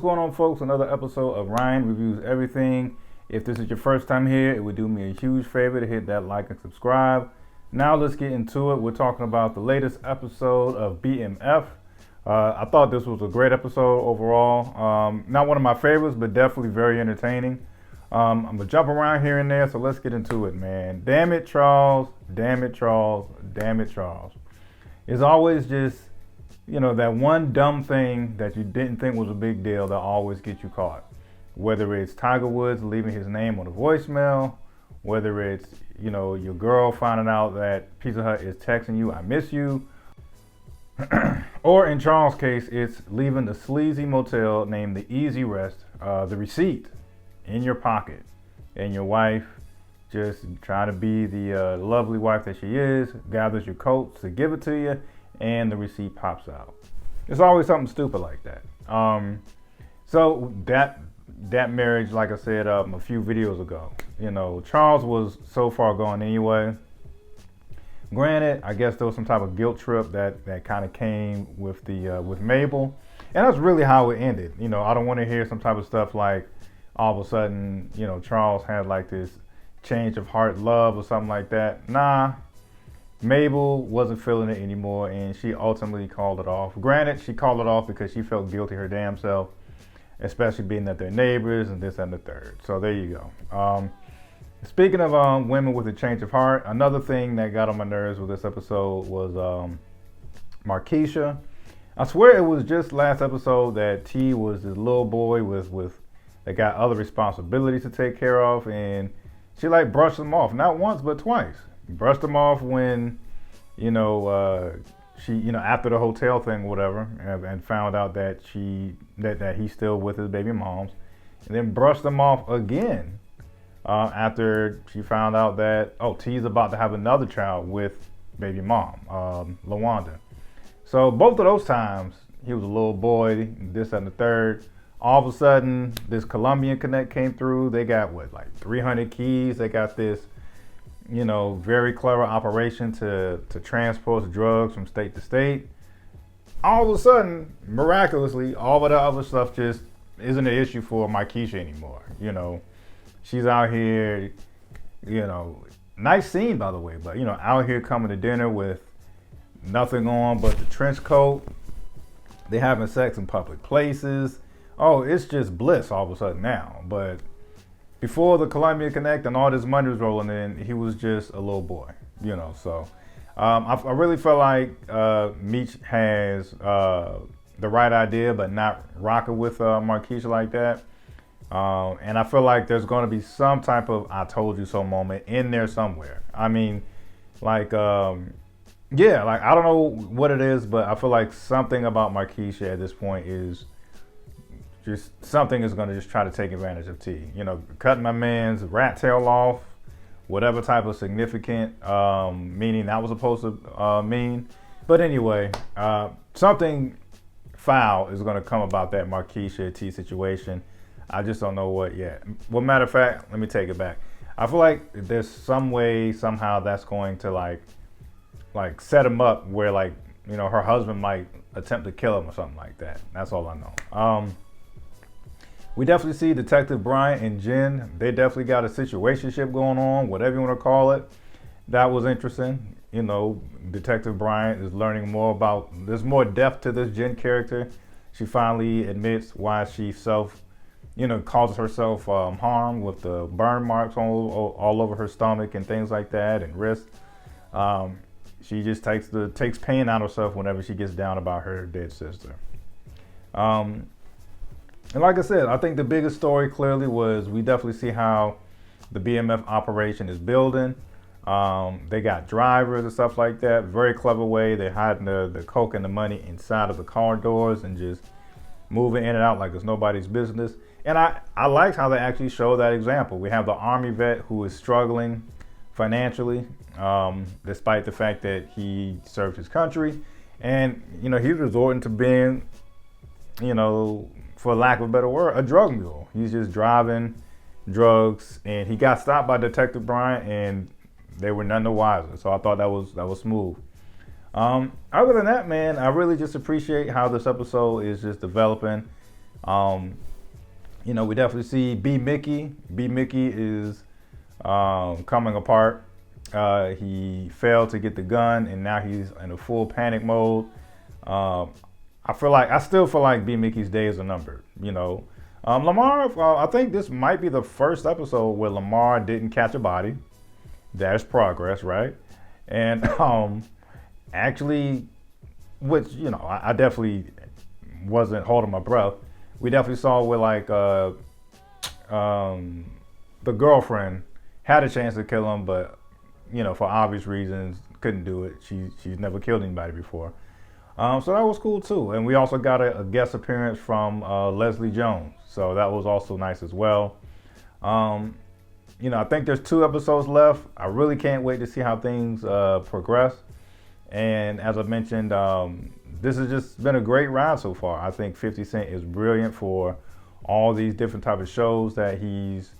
going on, folks? Another episode of Ryan Reviews Everything. If this is your first time here, it would do me a huge favor to hit that like and subscribe. Now let's get into it. We're talking about the latest episode of BMF. I thought this was a great episode overall. Not one of my favorites, but definitely very entertaining. I'm going to jump around here and there, so let's get into it, man. Damn it, Charles. Damn it, Charles. Damn it, Charles. It's always just, that one dumb thing that you didn't think was a big deal that always gets you caught. Whether it's Tiger Woods leaving his name on a voicemail, whether it's, your girl finding out that Pizza Hut is texting you, I miss you. Or in Charles' case, it's leaving the sleazy motel named the Easy Rest, the receipt in your pocket. And your wife, just trying to be the lovely wife that she is, gathers your coats to give it to you, and the receipt pops out. It's always something stupid like that. So that marriage, like I said a few videos ago, Charles was so far gone anyway. Granted, I guess there was some type of guilt trip that kind of came with with Mabel, and that's really how it ended. I don't want to hear some type of stuff like all of a sudden, Charles had like this change of heart, love, or something like that. Nah. Mabel wasn't feeling it anymore, and she ultimately called it off. Granted, she called it off because she felt guilty her damn self, especially being that they're neighbors and this and the third. So there you go. Speaking of women with a change of heart, another thing that got on my nerves with this episode was Marquisha. I swear it was just last episode that T was this little boy that got other responsibilities to take care of, and she like brushed him off, not once but twice. Brushed him off when, she, after the hotel thing or whatever, and found out that that he's still with his baby moms, and then brushed him off again after she found out that, T's about to have another child with baby mom, LaWanda. So both of those times, he was a little boy, this and the third. All of a sudden, this Colombian connect came through. They got, 300 keys. They got this, very clever operation to transport drugs from state to state. All of a sudden, miraculously, all of the other stuff just isn't an issue for Marquisha anymore. She's out here, nice scene, by the way, but, out here coming to dinner with nothing on but the trench coat. They having sex in public places. Oh, it's just bliss all of a sudden now. But before the Columbia Connect and all this money was rolling in, he was just a little boy, So I really feel like Meech has the right idea, but not rocking with Marquisha like that. And I feel like there's going to be some type of I told you so moment in there somewhere. I mean, I don't know what it is, but I feel like something about Marquisha at this point is just something is going to just try to take advantage of T. Cutting my man's rat tail off, whatever type of significant meaning that was supposed to mean. But anyway, something foul is going to come about that Marquisha T situation. I just don't know what yet. Well, matter of fact, let me take it back. I feel like there's some way, somehow that's going to like set him up where her husband might attempt to kill him or something like that. That's all I know. We definitely see Detective Bryant and Jen. They definitely got a situationship going on, whatever you want to call it. That was interesting. Detective Bryant is learning more about, there's more depth to this Jen character. She finally admits why she causes herself harm with the burn marks all over her stomach and things like that and wrist. She just takes pain out of herself whenever she gets down about her dead sister. And like I said, I think the biggest story clearly was we definitely see how the BMF operation is building. They got drivers and stuff like that. Very clever way. They're hiding the coke and the money inside of the car doors and just moving in and out like it's nobody's business. And I liked how they actually show that example. We have the Army vet who is struggling financially, despite the fact that he served his country. And, he's resorting to being, for lack of a better word, a drug mule. He's just driving drugs, and he got stopped by Detective Bryant, and they were none the wiser. So I thought that was smooth. Other than that, man, I really just appreciate how this episode is just developing. We definitely see B-Mickie. B-Mickie is coming apart. He failed to get the gun, and now he's in a full panic mode. I still feel like B-Mickie's days are numbered. Lamar. I think this might be the first episode where Lamar didn't catch a body. There's progress, right? And actually, which I definitely wasn't holding my breath. We definitely saw where the girlfriend had a chance to kill him, but for obvious reasons couldn't do it. She's never killed anybody before. So that was cool too. And we also got a guest appearance from Leslie Jones. So that was also nice as well. I think there's 2 episodes left. I really can't wait to see how things progress. And as I mentioned, this has just been a great ride so far. I think 50 Cent is brilliant for all these different type of shows that he's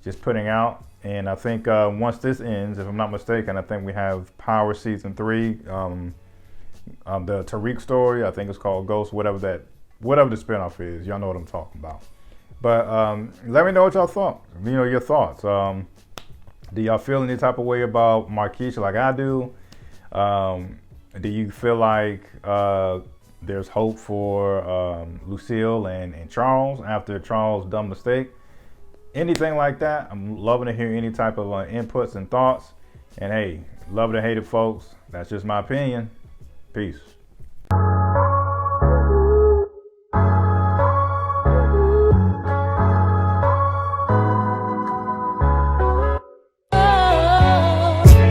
just putting out. And I think once this ends, if I'm not mistaken, I think we have Power Season 3. The Tariq story, I think it's called Ghost, whatever the spinoff is. Y'all know what I'm talking about. But let me know what y'all thought. Your thoughts. Do y'all feel any type of way about Marquisha like I do? Do you feel like there's hope for Lucille and Charles after Charles' dumb mistake? Anything like that? I'm loving to hear any type of inputs and thoughts. And hey, love it or hate it, folks. That's just my opinion. Peace.